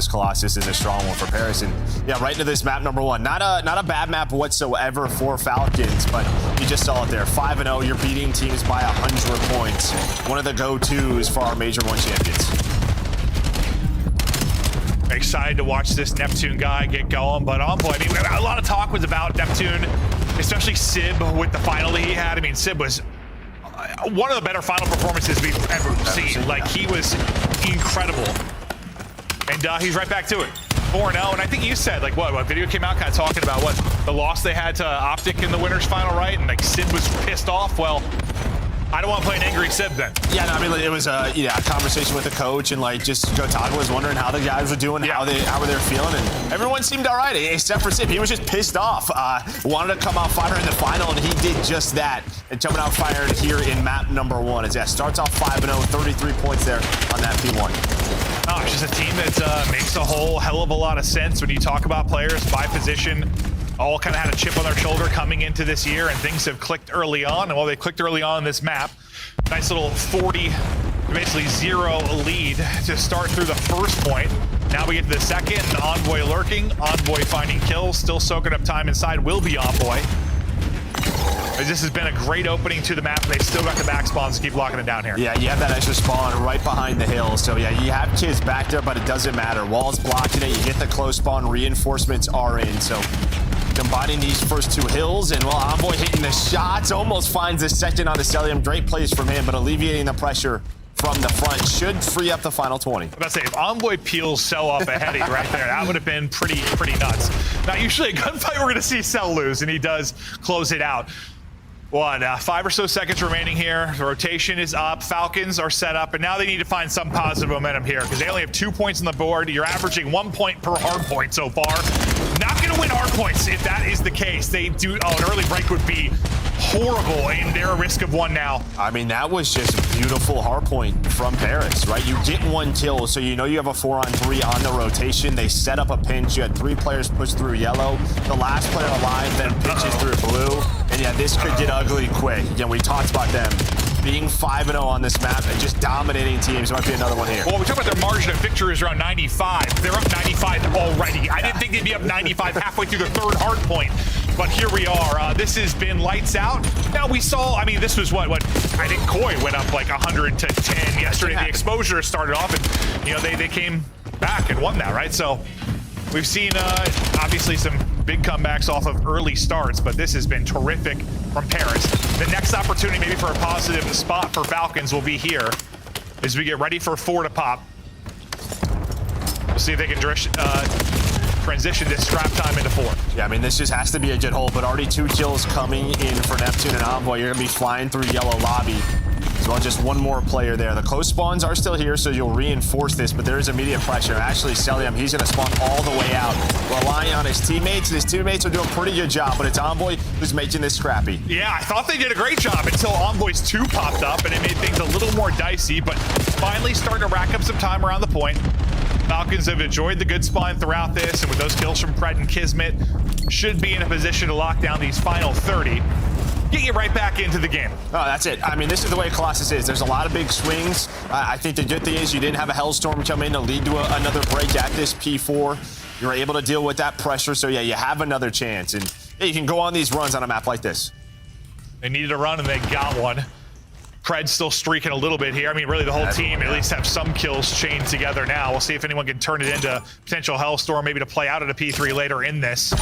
Colossus is a strong one for Paris, and yeah, right into this map number one. Not a bad map whatsoever for Falcons, but you just saw it there. 5-0, you're beating teams by 100 points. One of the go-tos for our Major 1 champions. Excited to watch this Neptune guy get going, but Envoy, I mean, a lot of talk was about Neptune, especially Sib with the final that he had. I mean, Sib was one of the better final performances we've ever seen. Like, he was incredible. And he's right back to it. 4-0, and I think you said, like, what video came out kind of talking about what the loss they had to Optic in the winners final, right? And like Sid was pissed off. Well, I don't want to play an angry Sid then. Yeah, no, I mean, it was a conversation with the coach, and like just Gotaga was wondering how the guys were doing, how they were feeling, and everyone seemed all right except for Sid. He was just pissed off. Wanted to come out firing in the final, and he did just that. And coming out firing here in map number one. As starts off 5-0, 33 points there on that P1. Oh, it's just a team that makes a whole hell of a lot of sense when you talk about players by position. All kind of had a chip on their shoulder coming into this year, and things have clicked early on. And while they clicked early on in this map, nice little 40, basically 0 lead to start through the first point. Now we get to the second, Envoy lurking, Envoy finding kills, still soaking up time inside, will be Envoy. This has been a great opening to the map. They've still got the back spawns to keep locking it down here. Yeah, you have that extra spawn right behind the hill. So yeah, you have kids back there, but it doesn't matter. Walls blocking it, you get the close spawn, reinforcements are in. So combining these first two hills, and well, Envoy hitting the shots, almost finds the second on the Celium. Great plays from him, but alleviating the pressure from the front should free up the final 20. I was about to say, if Envoy peels Cell off a heady right there, that would have been pretty nuts. Now, usually a gunfight, we're going to see Cell lose, and he does close it out. What, 5 or so seconds remaining here. The rotation is up. Falcons are set up, and now they need to find some positive momentum here because they only have 2 points on the board. You're averaging 1 point per hard point so far. Not going to win hard points if that is the case. They do. Oh, an early break would be horrible, and they're a risk of 1 now. I mean, that was just a beautiful hard point from Paris, right? You get 1 kill, so you know you have a 4-on-3 on the rotation. They set up a pinch. You had 3 players push through yellow. The last player alive then pitches through blue. And yeah, this could get ugly quick. Again, we talked about them being 5-0 on this map and just dominating teams. Might be another one here. Well, we talked about their margin of victory is around 95. They're up 95 already. I didn't think they'd be up 95 halfway through the 3rd hard point. But here we are. This has been lights out. Now we saw, I mean, this was what I think Koi went up like 100 to 10 yesterday. The exposure started off, and you know they came back and won that, right? So we've seen obviously some big comebacks off of early starts, but this has been terrific from Paris. The next opportunity maybe for a positive spot for Falcons will be here as we get ready for 4 to pop. We'll see if they can transition this scrap time into 4. Yeah, I mean, this just has to be a good hold, but already 2 kills coming in for Neptune and Envoy. You're going to be flying through yellow lobby. As well, just 1 more player there. The close spawns are still here, so you'll reinforce this, but there is immediate pressure. Actually, Celium, he's going to spawn all the way out, relying on his teammates, and his teammates are doing a pretty good job, but it's Envoy who's making this scrappy. Yeah, I thought they did a great job until Envoy's 2 popped up, and it made things a little more dicey, but finally starting to rack up some time around the point. Falcons have enjoyed the good spawn throughout this, and with those kills from Pred and Kismet, should be in a position to lock down these final 30. Get you right back into the game. Oh, that's it. I mean, this is the way Colossus is. There's a lot of big swings. I think the good thing is you didn't have a Hellstorm come in to lead to another break at this P4. You're able to deal with that pressure, so yeah, you have another chance. And yeah, you can go on these runs on a map like this. They needed a run, and they got one. Pred's still streaking a little bit here. I mean, really, the whole team at least have some kills chained together now. We'll see if anyone can turn it into potential Hellstorm, maybe to play out at a P3 later in this.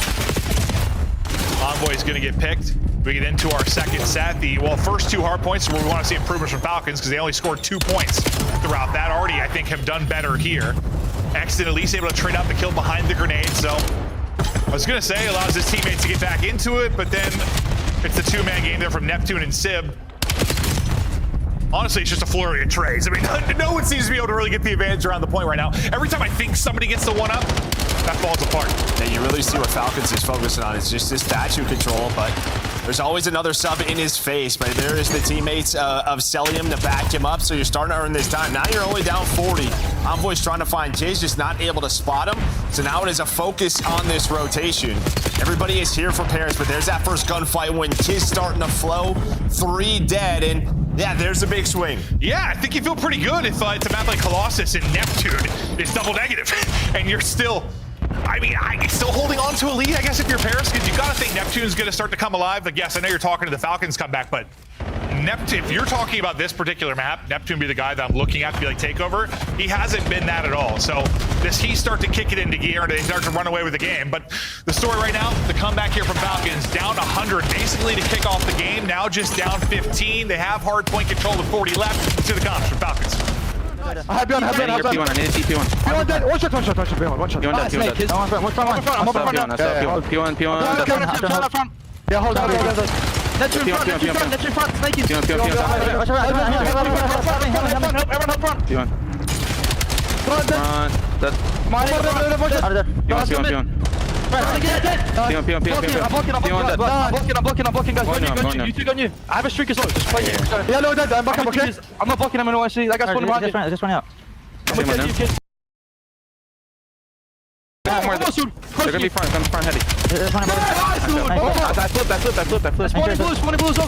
Envoy's going to get picked. We get into our second set. The first 2 hard points where we want to see improvements from Falcons because they only scored 2 points throughout that. Already, I think, have done better here. Exton at least able to trade out the kill behind the grenade. So I was going to say allows his teammates to get back into it, but then it's the 2-man game there from Neptune and Sib. Honestly, it's just a flurry of trades. I mean, no one seems to be able to really get the advantage around the point right now. Every time I think somebody gets the 1-up, that falls apart. Yeah, you really see what Falcons is focusing on. It's just this statue control, but there's always another sub in his face. But there is the teammates of Celium to back him up, so you're starting to earn this time. Now you're only down 40. Envoy's trying to find Kiz, just not able to spot him. So now it is a focus on this rotation. Everybody is here for Paris, but there's that first gunfight when Kiz starting to flow. 3 dead, and Yeah, there's a big swing. Yeah, I think you feel pretty good if it's a map like Colossus and Neptune is double negative, and you're still, I mean, still holding on to a lead, I guess, if you're Paris, because you got to think Neptune's going to start to come alive. Like, yes, I know you're talking to the Falcons comeback, but Neptune, if you're talking about this particular map, Neptune be the guy that I'm looking at to be like takeover. He hasn't been that at all. So does he start to kick it into gear and they start to run away with the game? But the story right now, the comeback here from Falcons, down 100 basically to kick off the game. Now just down 15. They have hard point control with 40 left. To the comms from Falcons. I have P1, I need a P1. P1 dead. One shot, P1, one shot. P1 dead, P1 dead. I'm up front now. P1. Yeah, hold on. Let's in front, let's in front, Snake is. P1. Dead. I'm blocking, guys. You two on you. I have a streak as well. Just play it. Yeah, no, dead. I'm back, okay? I'm not blocking him in OIC. That guy's spawning behind you. Just run out. They're gonna be front heavy. I flipped. Spawning blues.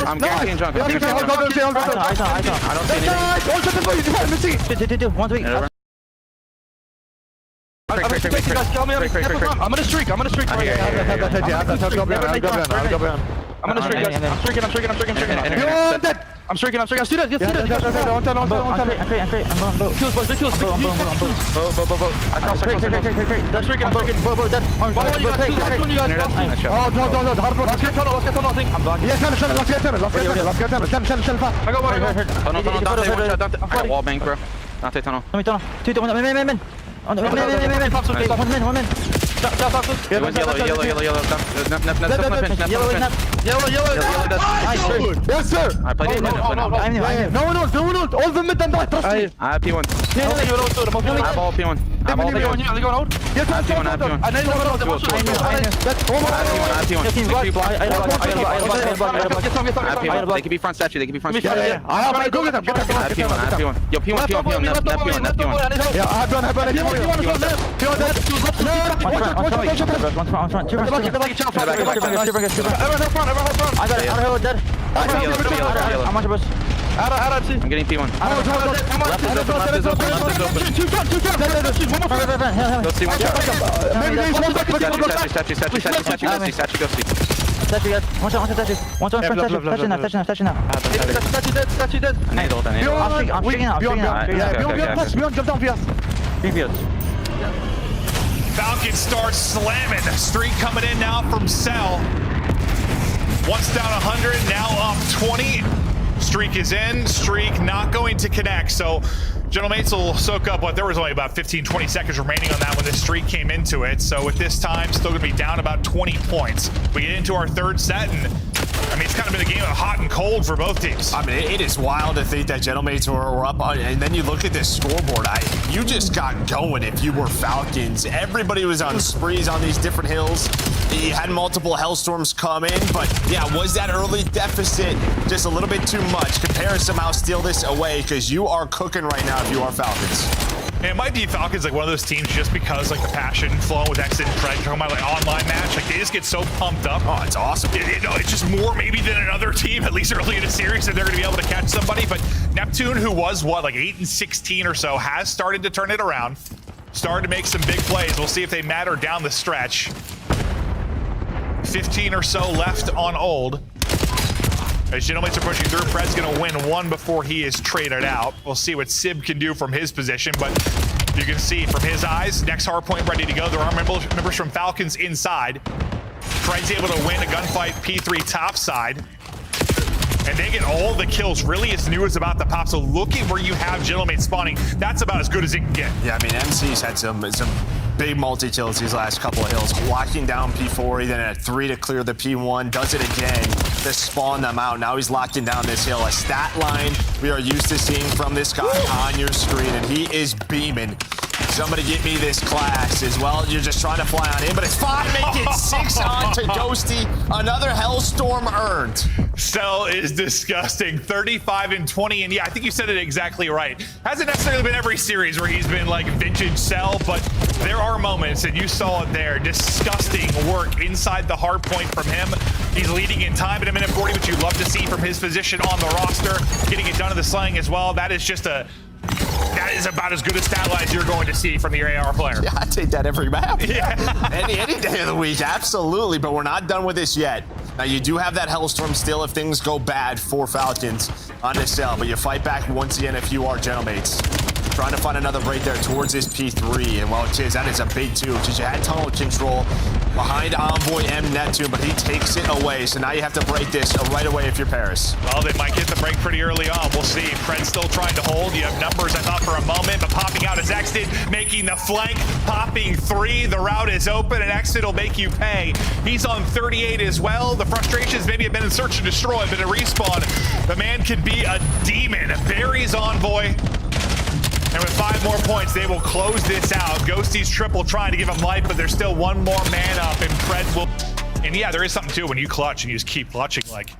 I'm guaranteeing junk. I don't see anything. 1 3. I'm gonna streak. I'm gonna streak. I'm streaking. I see that. Yes, sir. I played it. No one else. All of them mid and back. Trust me. I have P1. I have all P1. I have all P1. Yes, I have P1. I have P1. They can be front statue. Yeah. I have go get them. I have P1. Yo, P1. Yeah, I have done. One front. Two front. I got it. Dead. I'm on your bus. I'm getting P1. Go see one shot. Statue, go see. Statue dead. One shot. Statue now. Statue dead. I need ult. I'm streaking out. Beyond, jump down, PS. Falcons start slamming. Streak coming in now from Cell. Once down 100, now up 20. Streak is in. Streak not going to connect. So Gentlemates will soak up what there was only about 15-20 seconds remaining on that when this streak came into it. So at this time, still going to be down about 20 points. We get into our third set, and I mean, it's kind of been a game of hot and cold for both teams. I mean, it is wild to think that Gentlemates were up on, and then you look at this scoreboard. You just got going if you were Falcons. Everybody was on sprees on these different hills. You had multiple Hellstorms come in, but yeah, was that early deficit just a little bit too much? Can Paris somehow steal this away? Because you are cooking right now if you are Falcons. And it might be Falcons like one of those teams just because like the passion flowing with Exit and Fred, talking about like online match, like they just get so pumped up. Oh, it's awesome. It's just more maybe than another team, at least early in the series, that they're going to be able to catch somebody. But Neptune, who was what, like 8-16 or so, has started to turn it around. Started to make some big plays. We'll see if they matter down the stretch. 15 or so left on old. As Gentlemates are pushing through, Fred's going to win one before he is traded out. We'll see what Sib can do from his position, but you can see from his eyes, next hard point ready to go. There are members from Falcons inside. Fred's able to win a gunfight P3 top side. And they get all the kills really as new as about the pop. So look at where you have Gentlemates spawning. That's about as good as it can get. Yeah, I mean, MC's had some big multi-kills these last couple of hills. Locking down P4, then at 3 to clear the P1. Does it again to spawn them out. Now he's locking down this hill. A stat line we are used to seeing from this guy on your screen, and he is beaming. Somebody get me this class as well. You're just trying to fly on in, but it's 5, make it 6 on to Ghosty. Another Hellstorm earned. Cell is disgusting. 35 and 20, and yeah, I think you said it exactly right. Hasn't necessarily been every series where he's been like vintage Cell, but there are moments, and you saw it there. Disgusting work inside the hard point from him. He's leading in time at a minute 40, which you'd love to see from his position on the roster. Getting it done in the slaying as well. That is just that is about as good a stat line as you're going to see from the AR player. Yeah, I take that every map. Yeah. any day of the week, absolutely, but we're not done with this yet. Now, you do have that Hellstorm still if things go bad for Falcons on this cell, but you fight back once again if you are Gentlemates. Trying to find another break there towards his P3, and well, Chiz, that is a big 2, because you had tunnel control behind Envoy M Neptune, but he takes it away, so now you have to break this right away if you're Paris. Well, they might get the break pretty early on. We'll see. Fred's still trying to hold. You have numbers, I thought, for a moment, but popping out is Exton, making the flank, popping 3. The route is open, and Exton will make you pay. He's on 38 as well. The frustrations maybe have been in search and destroy, but at respawn, the man can be a demon. Buries Envoy. And with 5 more points, they will close this out. Ghosty's triple trying to give him life, but there's still 1 more man up, and Fred will... And yeah, there is something too when you clutch and you just keep clutching. Like,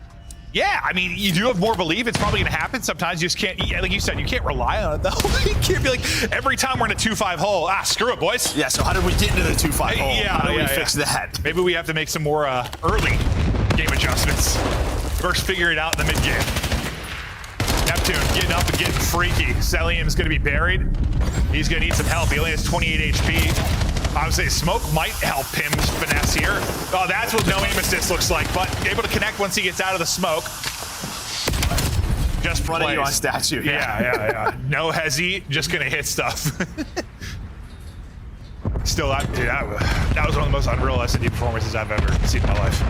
yeah, I mean, you do have more belief. It's probably going to happen. Sometimes you just can't, like you said, you can't rely on it, though. You can't be like, every time we're in a 2-5 hole, screw it, boys. Yeah, so how did we get into the 2-5 hole? Yeah, how do we fix that? Maybe we have to make some more early game adjustments. First, figure it out in the mid-game. Neptune getting up and getting freaky. Celium's going to be buried. He's going to need some help. He only has 28 HP. I would say smoke might help him finesse here. Oh, that's what no aim assist looks like, but able to connect once he gets out of the smoke. Just running you on statue. Yeah. No hezzy, just going to hit stuff. Still, that was one of the most unreal S&D performances I've ever seen in my life.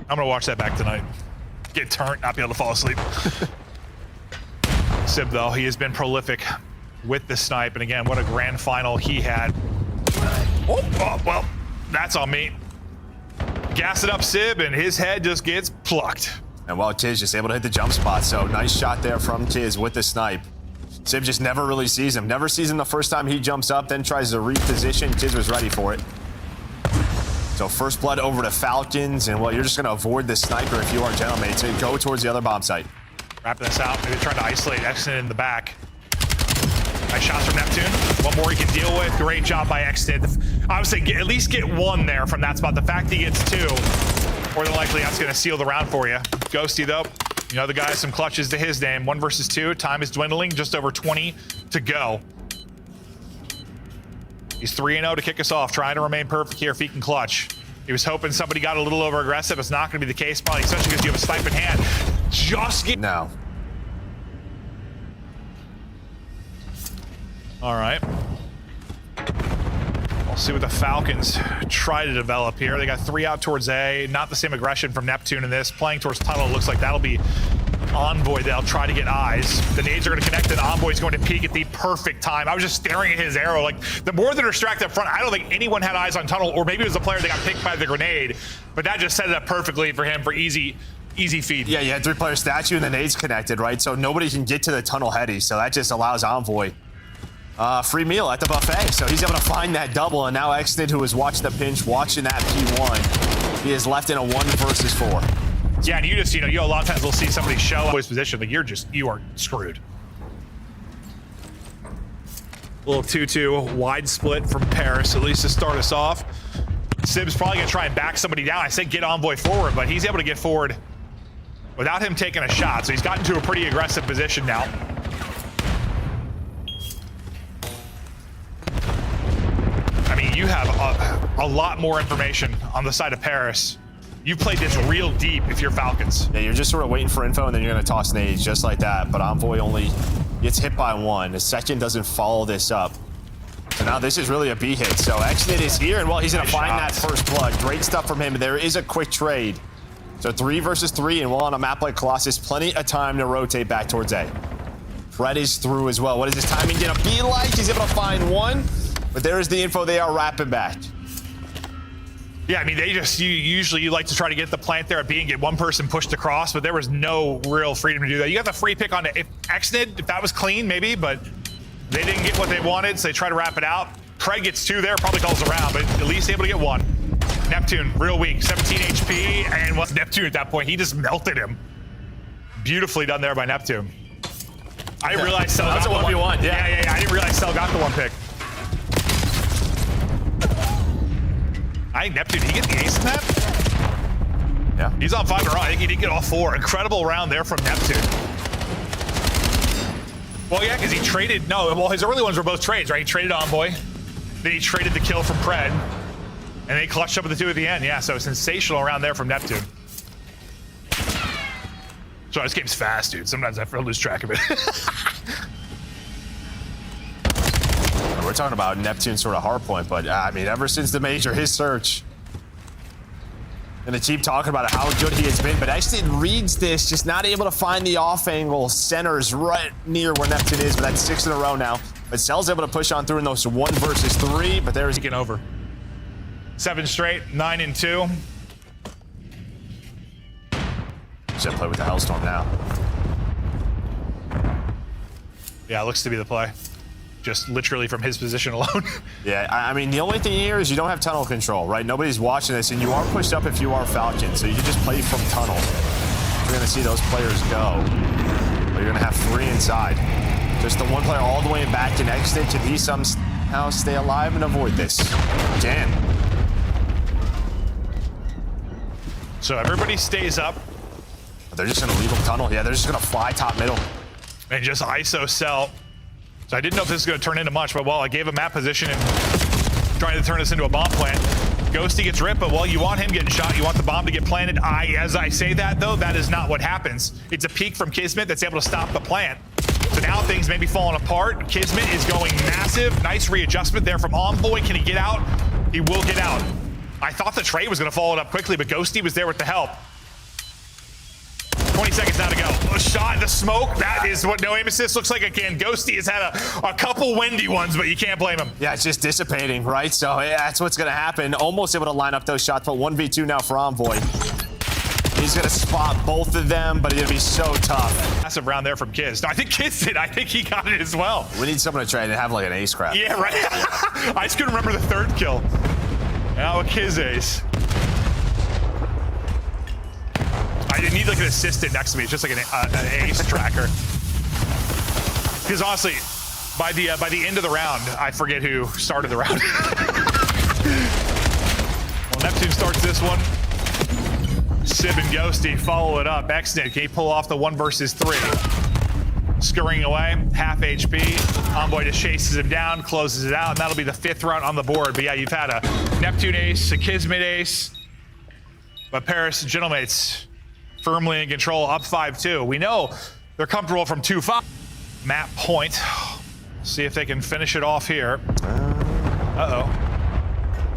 I'm going to watch that back tonight. Get turned, not be able to fall asleep. Sib, though, he has been prolific with the snipe, and again, what a grand final he had. Oh, well, that's on me. Gas it up, Sib, and his head just gets plucked. And well, Tiz just able to hit the jump spot, so nice shot there from Tiz with the snipe. Sib just never really sees him. Never sees him the first time he jumps up, then tries to reposition. Tiz was ready for it. So first blood over to Falcons, and well, you're just going to avoid the sniper if you are Gentlemates and go towards the other bomb site. Wrapping this out, maybe trying to isolate Exton in the back. Nice shots from Neptune. 1 more he can deal with. Great job by Exton. I would say at least get 1 there from that spot. The fact he gets 2, more than likely that's going to seal the round for you. Ghosty, though, you know the guy has some clutches to his name. 1 versus 2. Time is dwindling. Just over 20 to go. He's 3-0 to kick us off, trying to remain perfect here if he can clutch. He was hoping somebody got a little over aggressive. It's not going to be the case, probably, especially because you have a snipe in hand. Just get... No. All right. We'll see what the Falcons try to develop here. They got 3 out towards A. Not the same aggression from Neptune in this. Playing towards tunnel, looks like that'll be Envoy. They'll try to get eyes. The nades are going to connect, and Envoy's going to peek at the perfect time. I was just staring at his arrow. Like, the more they're distracted up front, I don't think anyone had eyes on tunnel, or maybe it was a player that got picked by the grenade, but that just set it up perfectly for him for easy feed. Yeah, you had 3-player statue and the nades connected, right? So nobody can get to the tunnel heady, so that just allows Envoy free meal at the buffet. So he's able to find that double, and now Exton, who was watching the pinch, watching that P1, he is left in a 1 versus 4. Yeah, and you just, you know, a lot of times we'll see somebody show up his position, but you are screwed. Little 2-2 wide split from Paris, at least to start us off. Sib's probably gonna try and back somebody down. I said get Envoy forward, but he's able to get forward without him taking a shot, so he's gotten to a pretty aggressive position now. I mean, you have a lot more information on the side of Paris. You've played this real deep if you're Falcons. Yeah, you're just sort of waiting for info, and then you're going to toss nades just like that. But Envoy only gets hit by 1. The second doesn't follow this up. So now this is really a B hit. So Exton is here, and well, he's going to find that first blood. Great stuff from him. There is a quick trade. So 3 versus 3, and well, on a map like Colossus, plenty of time to rotate back towards A. Fred is through as well. What is his timing going to be like? He's able to find 1, but there is the info. They are wrapping back. Yeah, I mean, usually you like to try to get the plant there at B and get 1 person pushed across, but there was no real freedom to do that. You got the free pick on it. If Exnid, if that was clean, maybe, but They didn't get what they wanted, so they try to wrap it out. Craig gets 2 there, probably calls around, but at least able to get 1. Neptune, real weak, 17 HP, and what's Neptune at that point? He just melted him. Beautifully done there by Neptune. I didn't realize Cell got the 1v1. Yeah. I didn't realize Cell got the 1 pick. I think Neptune, did he get the ace in that? Yeah. He's on 5 in a row. I think he did get all 4. Incredible round there from Neptune. Well, yeah, because he traded, well, his early ones were both trades, right? He traded Envoy, then he traded the kill from Pred, and they clutched up with the 2 at the end. Yeah, so sensational round there from Neptune. So this game's fast, dude. Sometimes I lose track of it. We're talking about Neptune sort of hardpoint, but I mean, ever since the major, his search. Gonna keep talking about how good he has been, but actually reads this, just not able to find the off angle. Centers right near where Neptune is, but that's 6 in a row now. But Cell's able to push on through in those 1 versus 3, but there's getting over. 7 straight, 9 and 2. Should play with the Hellstorm now. Yeah, it looks to be the play. Just literally from his position alone. Yeah, I mean, the only thing here is you don't have tunnel control, right? Nobody's watching this, and you are pushed up if you are Falcon, so you can just play from tunnel. You're gonna see those players go, but you're gonna have 3 inside. Just the 1 player all the way in back can exit. Can he somehow stay alive and avoid this? Can. So everybody stays up. They're just gonna leave him tunnel. Yeah, they're just gonna fly top middle. And just ISO Cell. So I didn't know if this was gonna turn into much, but well, I gave him map position and trying to turn this into a bomb plant. Ghosty gets ripped, but well, you want him getting shot, you want the bomb to get planted. As I say that though, that is not what happens. It's a peek from Kismet that's able to stop the plant. So now things may be falling apart. Kismet is going massive. Nice readjustment there from Envoy. Can he get out? He will get out. I thought the trade was gonna follow it up quickly, but Ghosty was there with the help. 20 seconds now to go. A shot in the smoke. That is what no aim assist looks like again. Ghosty has had a couple windy ones, but you can't blame him. Yeah, it's just dissipating, right? So yeah, that's what's going to happen. Almost able to line up those shots, but 1v2 now for Envoy. He's going to spot both of them, but it's going to be so tough. Massive round there from Kiz. No, I think Kiz did. I think he got it as well. We need someone to try and have like an ace crap. Yeah, right. I just couldn't remember the 3rd kill. Now a Kiz ace. I need like an assistant next to me. It's just like an ace tracker. Because honestly, by the end of the round, I forget who started the round. Well, Neptune starts this one. Sib and Ghosty follow it up. Xnit, can he pull off the 1 versus 3? Scurrying away, half HP. Envoy just chases him down, closes it out, and that'll be the 5th round on the board. But yeah, you've had a Neptune ace, a Kismet ace, but Paris, gentlemates, firmly in control, up 5-2. We know they're comfortable from 2-5. Map point. See if they can finish it off here. Uh-oh.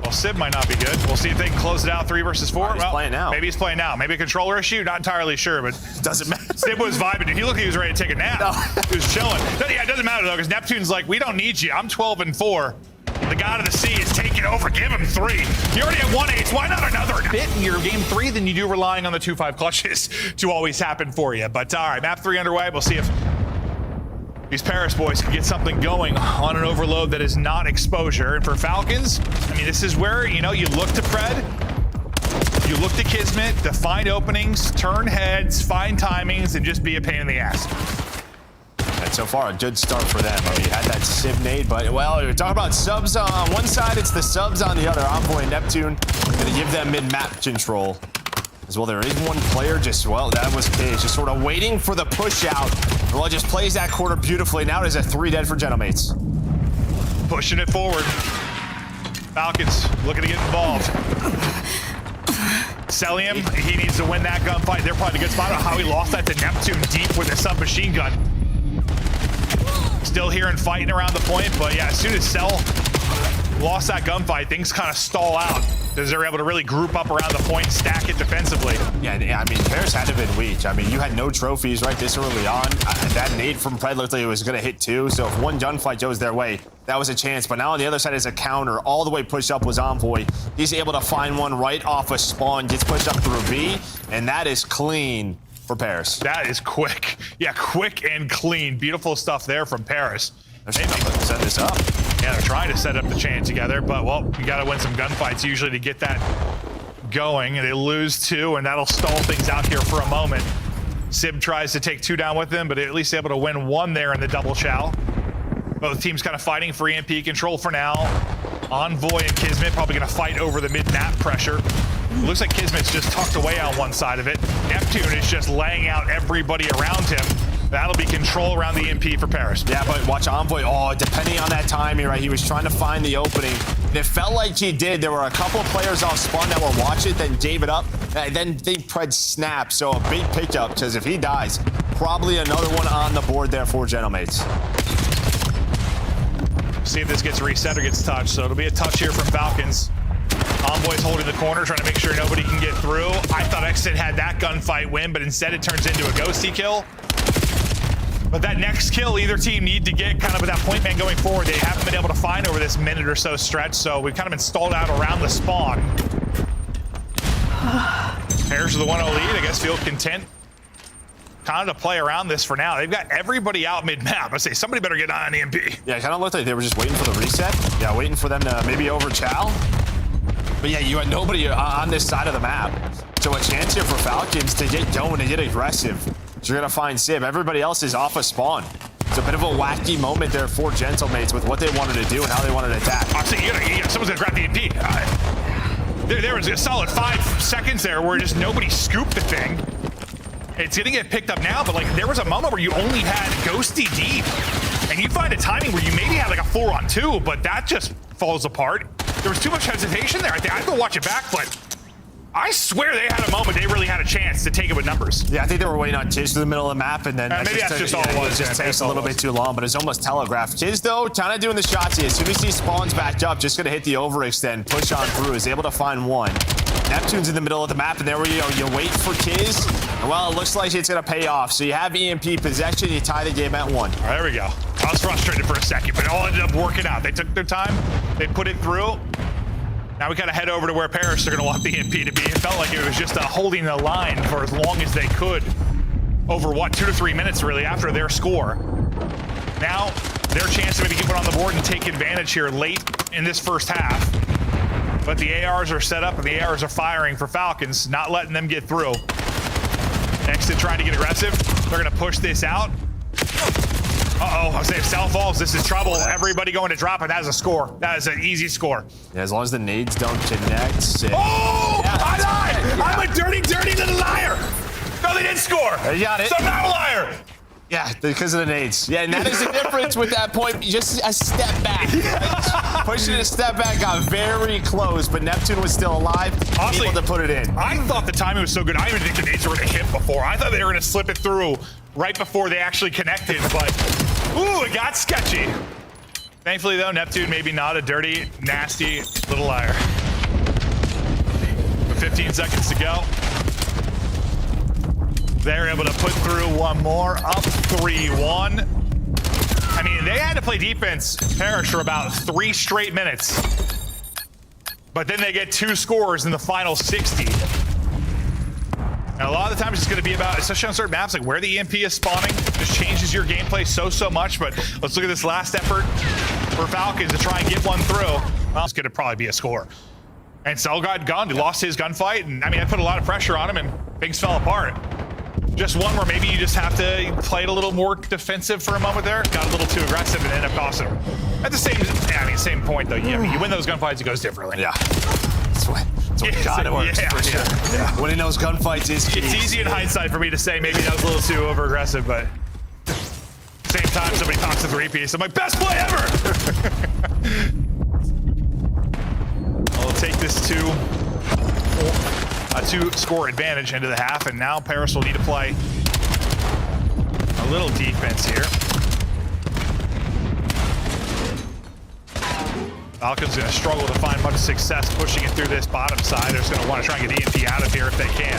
Well, Sib might not be good. We'll see if they can close it out 3 versus 4. He's playing now. Maybe he's playing now. Maybe a controller issue. Not entirely sure, but doesn't matter. Sib was vibing. He looked like he was ready to take a nap. No. He was chilling. Yeah, it doesn't matter though, because Neptune's like, we don't need you. I'm 12 and 4. The God of the Sea is taking over. Give him 3. You already have 1 ace. Why not another bit in your game 3 than you do relying on the 2-5 clutches to always happen for you? But all right, map 3 underway. We'll see if these Paris boys can get something going on an overload that is not exposure. And for Falcons, I mean, this is where, you know, you look to Pred, you look to Kismet to find openings, turn heads, find timings, and just be a pain in the ass. And so far, a good start for them. I mean, you had that Sib nade, but, well, you're talking about subs on one side, it's the subs on the other. Envoy and Neptune gonna give them mid-map control. As well, there is 1 player just, well, that was Cage, just sort of waiting for the push out. Well, just plays that quarter beautifully. Now there's a 3 dead for gentlemates. Pushing it forward. Falcons looking to get involved. Celium, he needs to win that gunfight. They're probably in a good spot. I don't know how he lost that to Neptune deep with a submachine gun. Still here and fighting around the point, but yeah, as soon as Cell lost that gunfight, things kind of stall out because they're able to really group up around the point and stack it defensively. Yeah, I mean, Paris had to have been weak. I mean, you had no trophies right this early on. That nade from Pred looked like it was going to hit 2, so if 1 gunfight goes their way, that was a chance. But now on the other side is a counter. All the way pushed up was Envoy. He's able to find one right off a spawn, gets pushed up through V, and that is clean for Paris. That is quick. Yeah, quick and clean. Beautiful stuff there from Paris. They're setting this up. Yeah, they're trying to set up the chain together, but well, you got to win some gunfights usually to get that going. They lose 2, and that'll stall things out here for a moment. Sib tries to take 2 down with them, but at least able to win 1 there in the double chow. Both teams kind of fighting for EMP control for now. Envoy and Kismet probably going to fight over the mid-map pressure. Looks like Kismet's just tucked away on one side of it. Neptune is just laying out everybody around him. That'll be control around the EMP for Paris. Yeah, but watch Envoy. Oh, depending on that timing, right? He was trying to find the opening. And it felt like he did. There were a couple of players off spawn that were watching, then gave it up. And then they pred snap. So a big pickup, because if he dies, probably another one on the board there for Gentlemates. See if this gets reset or gets touched. So it'll be a touch here from Falcons. Envoy's holding the corner, trying to make sure nobody can get through. I thought Exit had that gunfight win, but instead it turns into a ghosty kill. But that next kill, either team need to get kind of with that point man going forward. They haven't been able to find over this minute or so stretch, so we've kind of been stalled out around the spawn. Paris with the 1-0 lead, I guess feel content kind of to play around this for now. They've got everybody out mid-map. I say somebody better get on EMP. Yeah, it kind of looked like they were just waiting for the reset. Yeah, waiting for them to maybe over chow. But yeah, you had nobody on this side of the map. So a chance here for Falcons to get going and get aggressive. So you're gonna find Sib. Everybody else is off a spawn. It's a bit of a wacky moment there for Gentlemates with what they wanted to do and how they wanted to attack. Honestly, someone's gonna grab the EMP. There was a solid 5 seconds there where just nobody scooped the thing. It's gonna get picked up now, but like there was a moment where you only had Ghosty deep, and you find a timing where you maybe had like a 4-on-2, but that just falls apart. There was too much hesitation there. I have to watch it back, but I swear they had a moment they really had a chance to take it with numbers. Yeah, I think they were waiting on Kiz to the middle of the map, and then maybe that's just all it was. It just takes a little bit too long, but it's almost telegraphed. Kiz, though, kind of doing the shots. As soon as he spawns back up, just going to hit the overextend, push on through, is able to find 1. Neptune's in the middle of the map, and there we go. You wait for Kiz, and well, it looks like it's going to pay off. So you have EMP possession, you tie the game at 1. All right, there we go. I was frustrated for a second, but it all ended up working out. They took their time, they put it through. Now we gotta head over to where Paris are gonna want the EMP to be. It felt like it was just holding the line for as long as they could over, what, 2 to 3 minutes really after their score. Now, their chance to maybe get one on the board and take advantage here late in this first half. But the ARs are set up and the ARs are firing for Falcons, not letting them get through. Exit trying to get aggressive. They're gonna push this out. Uh-oh, I say if Sal falls, this is trouble. Everybody going to drop, and that is a score. That is an easy score. Yeah, as long as the nades don't connect. Oh, yeah, I lied! Yeah. I'm a dirty, dirty little liar. No, they didn't score. You got it. So I'm not a liar. Yeah, because of the nades. Yeah, and that is the difference with that point. Just a step back. Pushing a step back got very close, but Neptune was still alive, honestly, able to put it in. I thought the timing was so good. I didn't even think the nades were going to hit before. I thought they were going to slip it through right before they actually connected, but ooh, it got sketchy. Thankfully, though, Neptune maybe not a dirty, nasty little liar. With 15 seconds to go. They're able to put through one more, up 3-1. I mean, they had to play defense, Parrish, for about 3 straight minutes. But then they get 2 scores in the final 60. And a lot of the times it's going to be about, especially on certain maps, like where the EMP is spawning, just changes your gameplay so much. But let's look at this last effort for Falcons to try and get one through. Well, it's going to probably be a score. And Cell got gunned. He lost his gunfight. And I mean, I put a lot of pressure on him and things fell apart. Just one where maybe you just have to play it a little more defensive for a moment there. Got a little too aggressive and ended up costing him. At the same point though, yeah, I mean, you win those gunfights, it goes differently. Yeah. That's what God it works. Yeah. Winning those gunfights is key. It's easy in hindsight for me to say maybe that was a little too over aggressive, but same time somebody talks to 3-piece. I'm like, best play ever! I'll take this to a 2-score advantage into the half, and now Paris will need to play a little defense here. Falcons going to struggle to find much success pushing it through this bottom side. They're just going to want to try and get EMP out of here if they can.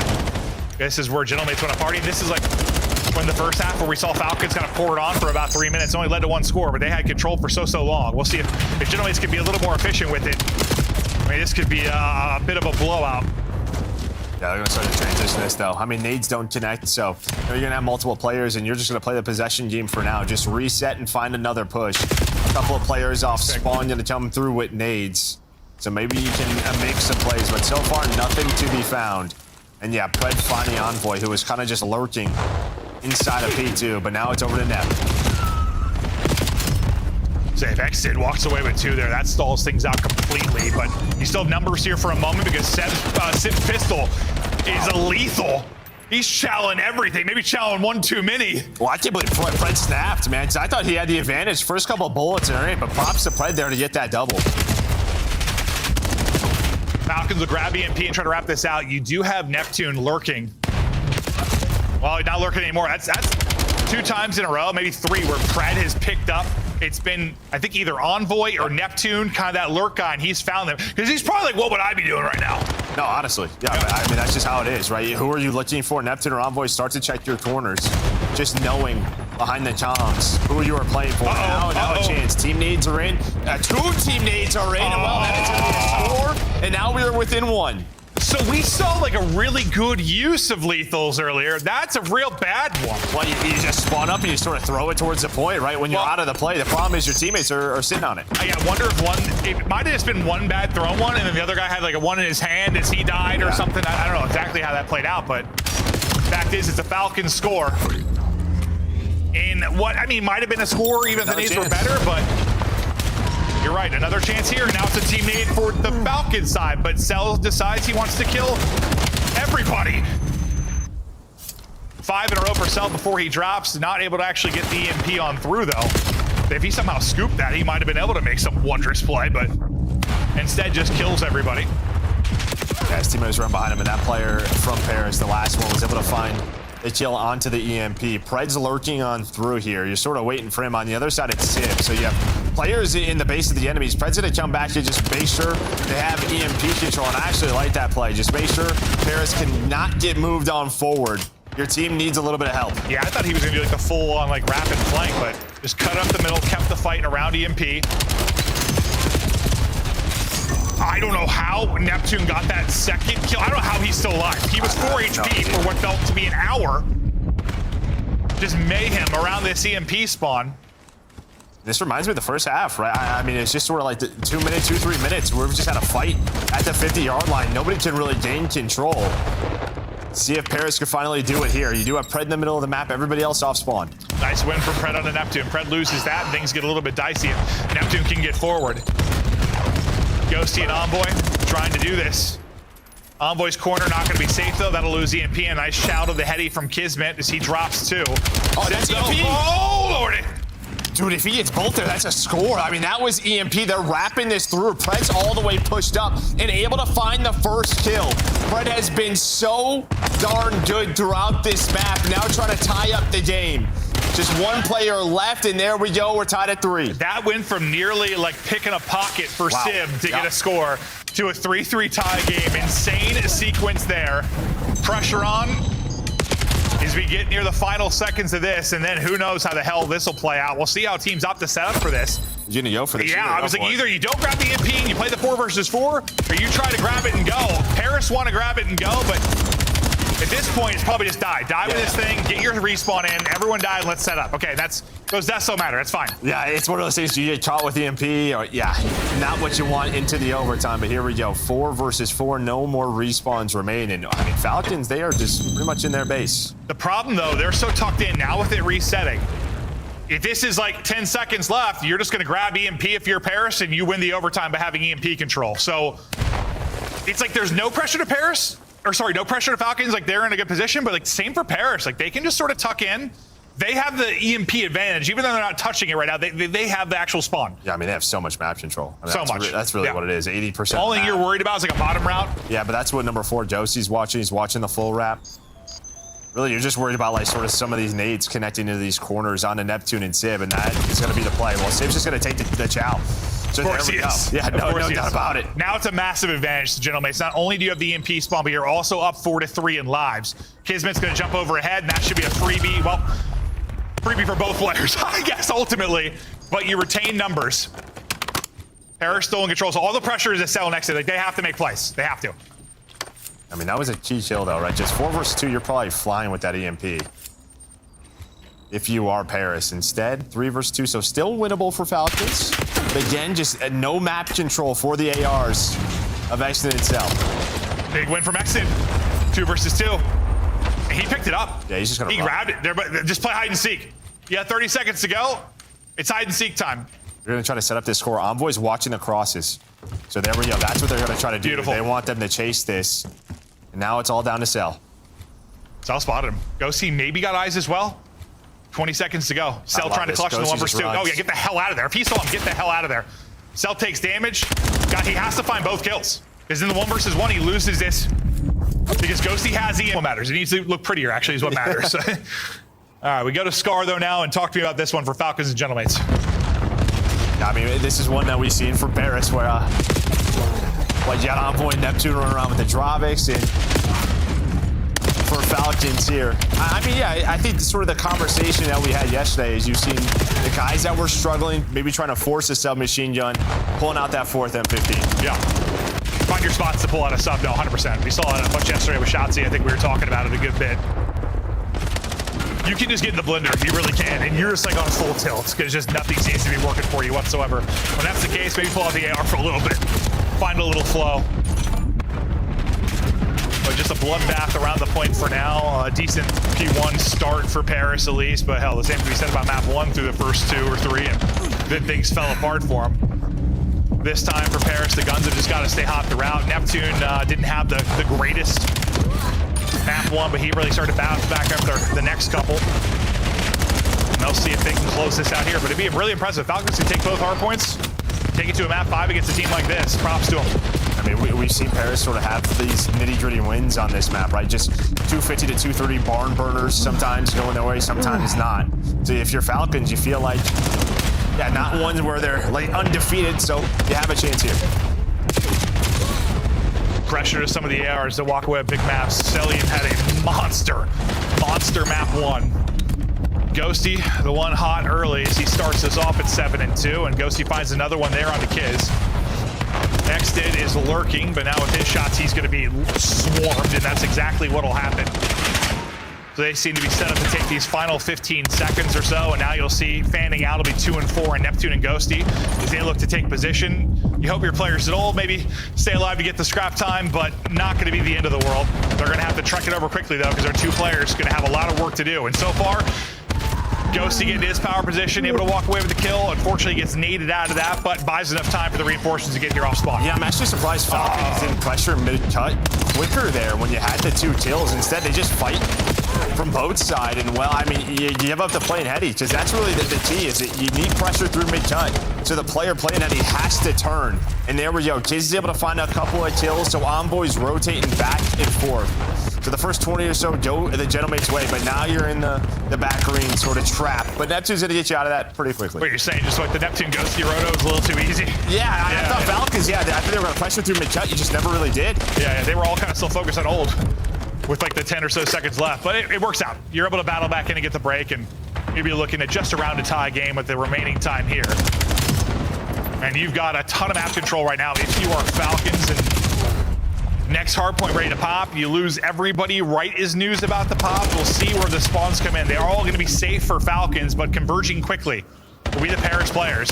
This is where Gentlemates want to party. This is like when the first half where we saw Falcons kind of pour it on for about 3 minutes. It only led to 1 score, but they had control for so long. We'll see if Gentlemates can be a little more efficient with it. I mean, this could be a bit of a blowout. they're going to start to transition this, though. I mean, nades don't connect, so you're going to have multiple players, and you're just going to play the possession game for now. Just reset and find another push. A couple of players off spawn going to come through with nades. So maybe you can make some plays, but so far, nothing to be found. And yeah, Pred finding Envoy, who was kind of just lurking inside of P2, but now it's over to Nep. So if Exit walks away with 2 there, that stalls things out completely, but you still have numbers here for a moment because Sib's pistol is lethal. He's challenging everything, maybe challenging 1 too many. Well, I can't believe Pred snapped, man, because I thought he had the advantage. First couple of bullets in it, but props to Pred there to get that double. Falcons will grab EMP and try to wrap this out. You do have Neptune lurking. Well, he's not lurking anymore. That's 2 times in a row, maybe 3, where Pred has picked up. It's been, I think, either Envoy or Neptune, kind of that lurk guy, and he's found them. Because he's probably like, what would I be doing right now? No, honestly. Yeah, I mean, that's just how it is, right? Who are you looking for? Neptune or Envoy? Start to check your corners. Just knowing behind the comms who you are playing for. Now a chance. Team nades are in. 2 team nades are in. Well, that is going to be a score. And now we are within 1. So we saw like a really good use of lethals earlier. That's a real bad one. Well, you just spawn up and you sort of throw it towards the point, right? When you're out of the play. The problem is your teammates are sitting on it. I wonder if it might have just been one bad thrown one, and then the other guy had like a 1 in his hand as he died or something. I don't know exactly how that played out, but fact is, it's a Falcons score. In what, I mean, might have been a score even if the nades were better, but you're right, another chance here. Now it's a team nade for the Falcons side, but Cell decides he wants to kill everybody. 5 in a row for Cell before he drops. Not able to actually get the EMP on through, though. If he somehow scooped that, he might have been able to make some wondrous play, but instead just kills everybody. Yeah, his teammates run behind him, and that player from Paris, the last one, was able to find the kill onto the EMP. Pred's lurking on through here. You're sort of waiting for him. On the other side, it's Sib. So you have players in the base of the enemies. Pred's going to come back and just make sure they have EMP control. And I actually like that play. Just make sure Paris cannot get moved on forward. Your team needs a little bit of help. Yeah, I thought he was going to do like the full-on like rapid flank, but just cut up the middle, kept the fight around EMP. I don't know how Neptune got that second kill. I don't know how he's still alive. He was 4 HP for what felt to be an hour. Just mayhem around this EMP spawn. This reminds me of the first half, right? I mean, it's just sort of like the 2 minutes, 2-3 minutes where we've just had a fight at the 50-yard line. Nobody can really gain control. See if Paris can finally do it here. You do have Pred in the middle of the map, everybody else off spawn. Nice win from Pred on the Neptune. Pred loses that, and things get a little bit dicey. Neptune can get forward. Ghosty and Envoy trying to do this. Envoy's corner not going to be safe, though. That'll lose EMP. A nice shout of the heady from Kismet as he drops 2. Oh, that's EMP. Oh, Lordy. Dude, if he gets both there, that's a score. I mean, that was EMP. They're wrapping this through. Pred's all the way pushed up and able to find the first kill. Pred has been so darn good throughout this map. Now trying to tie up the game. Just 1 player left, and there we go. We're tied at 3. That went from nearly like picking a pocket for Sib to get a score to a 3-3 tie game. Insane sequence there. Pressure on as we get near the final seconds of this, and then who knows how the hell this will play out. We'll see how teams opt to set up for this. You're gonna go for the Yeah, I was like, either you don't grab the EMP and you play the 4 versus 4, or you try to grab it and go. Paris want to grab it and go, but at this point, it's probably just die. Die with this thing, get your respawn in, everyone die, and let's set up. Okay, those deaths don't matter, it's fine. Yeah, it's one of those things you get caught with EMP, or not what you want into the overtime, but here we go. 4 versus 4, no more respawns remain. And I mean, Falcons, they are just pretty much in their base. The problem though, they're so tucked in now with it resetting. If this is like 10 seconds left, you're just gonna grab EMP if you're Paris and you win the overtime by having EMP control. So it's like there's no pressure to Paris. Or sorry, no pressure to Falcons, like they're in a good position, but like same for Paris. Like they can just sort of tuck in. They have the EMP advantage, even though they're not touching it right now. They have the actual spawn. Yeah, I mean, they have so much map control. I mean, so much. That's really what it is, 80%. The only thing you're worried about is like a bottom route. Yeah, but that's what number 4, Josie's watching. He's watching the full wrap. Really, you're just worried about like sort of some of these nades connecting into these corners onto Neptune and Sib, and that is going to be the play. Well, Sib's just going to take the chow. So of course he is. Yeah, no doubt about it. Now it's a massive advantage to Gentlemen. Not only do you have the EMP spawn, but you're also up 4-3 in lives. Kismet's going to jump over ahead, and that should be a freebie. Well, freebie for both players, I guess, ultimately. But you retain numbers. Paris still in control, so all the pressure is a cell next to it. Like, they have to make plays. They have to. I mean, that was a key kill, though, right? Just 4 versus 2, you're probably flying with that EMP. If you are Paris. Instead, 3 versus 2, so still winnable for Falcons. But again, just no map control for the ARs of Exton itself. Big win from Exton. 2 versus 2. And he picked it up. Yeah, he's just gonna He grabbed it. Just play hide and seek. You got 30 seconds to go. It's hide and seek time. They're gonna try to set up this score. Envoy's watching the crosses. So there we go. That's what they're gonna try to do. Beautiful. They want them to chase this. And now it's all down to Cell. Cell spotted him. Ghosty maybe got eyes as well. 20 seconds to go. Cell trying to clutch the 1 versus 2. Oh yeah, get the hell out of there. If he saw him, get the hell out of there. Cell takes damage. God, he has to find both kills. Because in the 1 versus 1, he loses this. Because Ghosty has what matters. It needs to look prettier, actually, is what matters. All right, we go to Scar, though, now, and talk to me about this one for Falcons and Gentlemates. I mean, this is one that we've seen from Paris where, you got Envoy and Neptune running around with the Dravix, and for Falcons here. I mean, yeah, I think sort of the conversation that we had yesterday is you've seen the guys that were struggling, maybe trying to force a submachine gun, pulling out that 4th M15. Yeah. Find your spots to pull out a sub, no, 100%. We saw it a bunch yesterday with Shotzi. I think we were talking about it a good bit. You can just get in the blender, you really can, and you're just like on full tilt, because just nothing seems to be working for you whatsoever. When that's the case, maybe pull out the AR for a little bit. Find a little flow. But just a bloodbath around the point for now. A decent P1 start for Paris at least, but hell, the same can be said about map 1 through the first 2 or 3, and then things fell apart for him. This time for Paris, the guns have just got to stay hot throughout. Neptune didn't have the greatest map 1, but he really started to bounce back after the next couple. And they'll see if they can close this out here, but it'd be really impressive. Falcons can take both hard points, take it to a map 5 against a team like this. Props to them. I mean, we've seen Paris sort of have these nitty-gritty wins on this map, right? Just 250 to 230 barn burners, sometimes going their way, sometimes not. So if you're Falcons, you feel like, yeah, not ones where they're like undefeated, so you have a chance here. Pressure to some of the ARs to walk away with big maps. Celian had a monster map 1. Ghosty, the one hot early as he starts us off at 7-2, and Ghosty finds another one there on the Kiz. Exton is lurking, but now with his shots, he's going to be swarmed, and that's exactly what will happen. So they seem to be set up to take these final 15 seconds or so, and now you'll see fanning out. It'll be 2 and 4 in Neptune and Ghosty as they look to take position. You hope your players at all maybe stay alive to get the scrap time, but not going to be the end of the world. They're going to have to trek it over quickly, though, because our 2 players going to have a lot of work to do. And so far, Ghosty getting his power position, able to walk away with the kill. Unfortunately, gets naded out of that, but buys enough time for the reinforcements to get here off spawn. Yeah, I'm actually surprised Falcons didn't pressure mid-cut quicker there when you had the 2 kills. Instead, they just fight from both sides. And, well, I mean, you give up the playing heady, because that's really the key, is that you need pressure through mid-cut. So the player playing heady has to turn. And there we go. Kiz is able to find a couple of kills, so Envoy's rotating back and forth. So the first 20 or so go the Gentlemate's way, but now you're in the back green sort of trap. But Neptune's going to get you out of that pretty quickly. What you're saying, just like the Neptune Ghosty roto is a little too easy. Yeah, I thought Falcons, I thought they were going to pressure through mid-cut. You just never really did. Yeah, they were all kind of still focused on ult with like the 10 or so seconds left. But it works out. You're able to battle back in and get the break, and maybe looking at just around a tie game with the remaining time here. And you've got a ton of map control right now if you are Falcons, and next hardpoint ready to pop. You lose everybody right as news about the pop. We'll see where the spawns come in. They are all going to be safe for Falcons, but converging quickly will be the Paris players.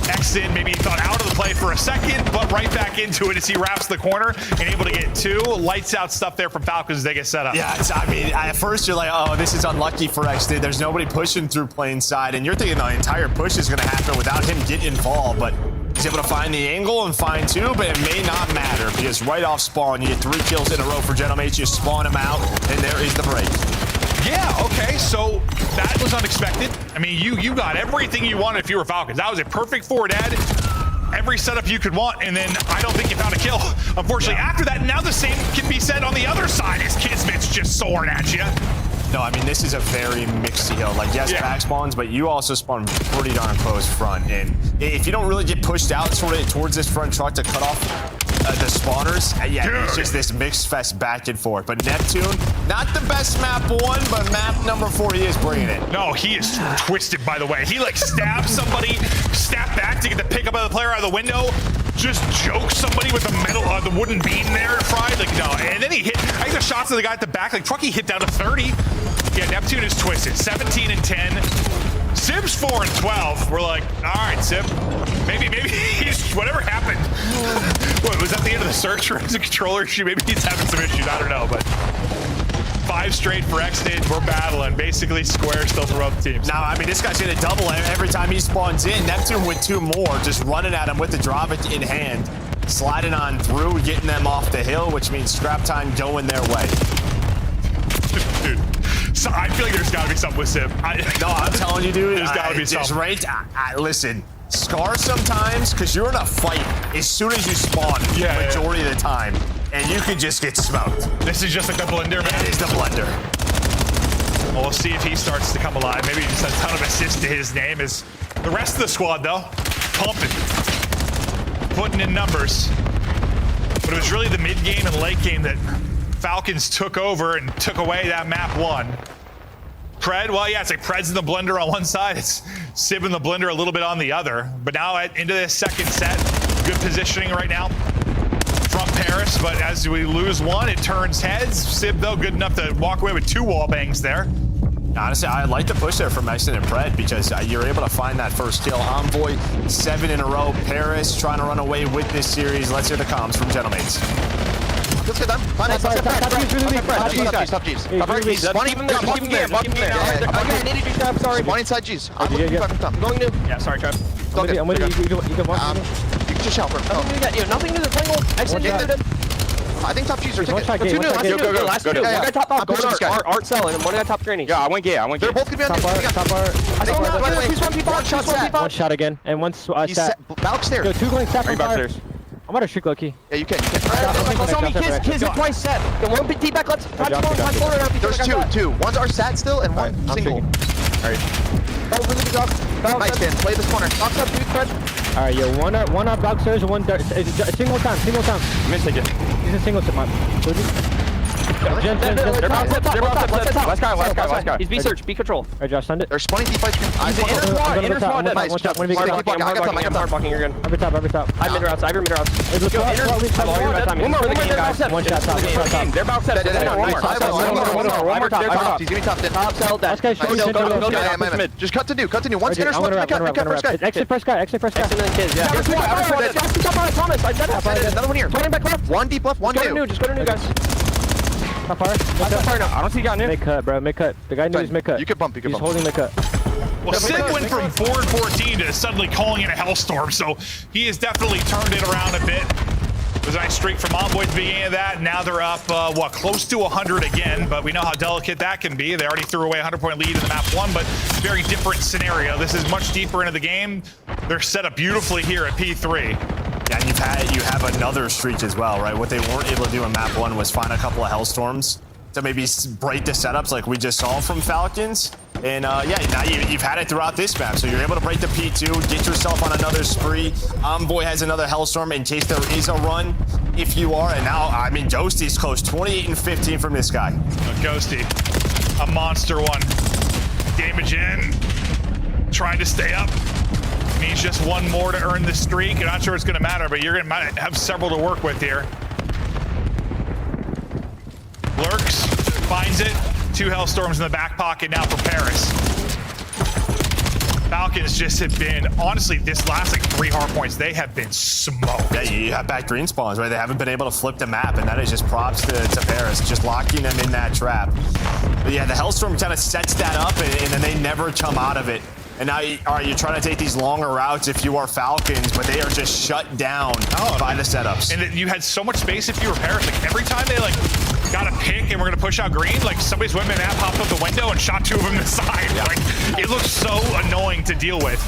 Exton maybe thought out of the play for a second, but right back into it as he wraps the corner and able to get 2. Lights out stuff there from Falcons as they get set up. Yeah, I mean, at first you're like, oh, this is unlucky for Exton. There's nobody pushing through plain side, and you're thinking the entire push is going to happen without him getting involved, but he's able to find the angle and find 2, but it may not matter because right off spawn, you get 3 kills in a row for Gentlemates. You spawn them out, and there is the break. Yeah, okay, so that was unexpected. I mean, you got everything you wanted if you were Falcons. That was a perfect forward ad. Every setup you could want, and then I don't think you found a kill. Unfortunately, after that, now the same can be said on the other side as Kismet's just soaring at you. No, I mean, this is a very mixed deal. Like, yes, back spawns, but you also spawn pretty darn close front. And if you don't really get pushed out sort of towards this front truck to cut off the spawners. And yeah, it's just this mixed fest back and forth. But Neptune, not the best map 1, but map number 4, he is bringing it. No, he is twisted, by the way. He like stabs somebody, snap back to get the pick up of the player out of the window, just jokes somebody with the metal, the wooden beam there, fried. Like, no, and then he hit, I think the shots of the guy at the back, like Truckee hit down to 30. Yeah, Neptune is twisted, 17 and 10. Sib's 4 and 12. We're like, all right, Sib, maybe he's, whatever happened. What, was that the end of the search for his controller issue? Maybe he's having some issues, I don't know, but 5 straight for X-Stage, we're battling. Basically, square still for both teams. Now, I mean, this guy's gonna double every time he spawns in. Neptune with 2 more, just running at him with the drop in hand, sliding on through, getting them off the hill, which means scrap time going their way. Dude, so I feel like there's gotta be something with Sib. No, I'm telling you, dude. There's gotta be something. Right, listen, Scar sometimes, because you're in a fight as soon as you spawn, majority of the time, and you can just get smoked. This is just like the blender, man. It is the blender. Well, we'll see if he starts to come alive. Maybe he just has a ton of assists to his name. Is the rest of the squad, though, pumping, putting in numbers. But it was really the mid-game and late game that Falcons took over and took away that map 1. Pred, well, yeah, it's like Pred's in the blender on one side. It's Sib in the blender a little bit on the other. But now into this second set, good positioning right now from Paris. But as we lose one, it turns heads. Sib, though, good enough to walk away with 2 wall bangs there. Honestly, I like the push there from Exton and Pred because you're able to find that first kill. Envoy, 7 in a row. Paris trying to run away with this series. Let's hear the comms from Gentleman's. Let's get them. Top G's. One even there. Sorry. One inside G's. I'm going new. Yeah, sorry, Trev. I'm with you. You can just shout for him. Nothing to the triangle. I think top G's are taking it. Go. Last two. Top. Go to this guy. Art cell and one guy top granny. Yeah, I went gay. They're both gonna be on top bar. One shot again, and one stat. Back upstairs. Go 2 going stat Are you from fire. upstairs? I'm about to shoot Loki. Yeah, you can. Kids are twice set. The one big back left. There's 2. One's our sat still and one single. Alright. Nice, Dan. Play this corner. Box up, dude, Fred. Alright, yo, one up downstairs and one single time. I'm gonna take it. He's a single tip, man. They're both Last guy. He's B search, B control. Alright, Josh, send it. There's 20 deep fights. Inner squad. Nice. One shot. I got top. You're good. Every top. I'm mid routes. One more. One shot top. They're about set. One more top. He's gonna be top. Top cell. Last guy shooting. Just cut to new. One's inner squad. Cut first guy. Exit first guy. Another one here. One deep left. One new. Just go to new, guys. Top fire. I don't see you got new. Mid cut, bro. Mid cut. The guy knew he's mid cut. You can bump. He's holding mid cut. Well, Sid went from 4 and 14 to suddenly calling in a hellstorm, so he has definitely turned it around a bit. It was a nice streak from Envoy at the beginning of that. Now they're up, close to 100 again, but we know how delicate that can be. They already threw away a 100-point lead in the map 1, but very different scenario. This is much deeper into the game. They're set up beautifully here at P3. Yeah, and you have another streak as well, right? What they weren't able to do in map 1 was find a couple of hellstorms to maybe break the setups like we just saw from Falcons. And yeah, now you've had it throughout this map, so you're able to break the P2, get yourself on another spree. Envoy has another hellstorm in case there is a run, if you are. And now, I mean, Ghosty's close, 28 and 15 from this guy. Ghosty, a monster one. Damage in, trying to stay up. Needs just one more to earn the streak. I'm not sure it's going to matter, but you're going to have several to work with here. Lurks, finds it. 2 hellstorms in the back pocket now for Paris. Falcons just have been, honestly, this last 3 hard points, they have been smoked. Yeah, you have back green spawns, right? They haven't been able to flip the map, and that is just props to Paris, just locking them in that trap. But yeah, the hellstorm kind of sets that up, and then they never come out of it. And now, all right, you're trying to take these longer routes if you are Falcons, but they are just shut down by the setups. And you had so much space if you were Paris. Like, every time they, got a pick and we're going to push out green, somebody's went in and popped up the window and shot 2 of them to the side. Yeah. It looks so annoying to deal with.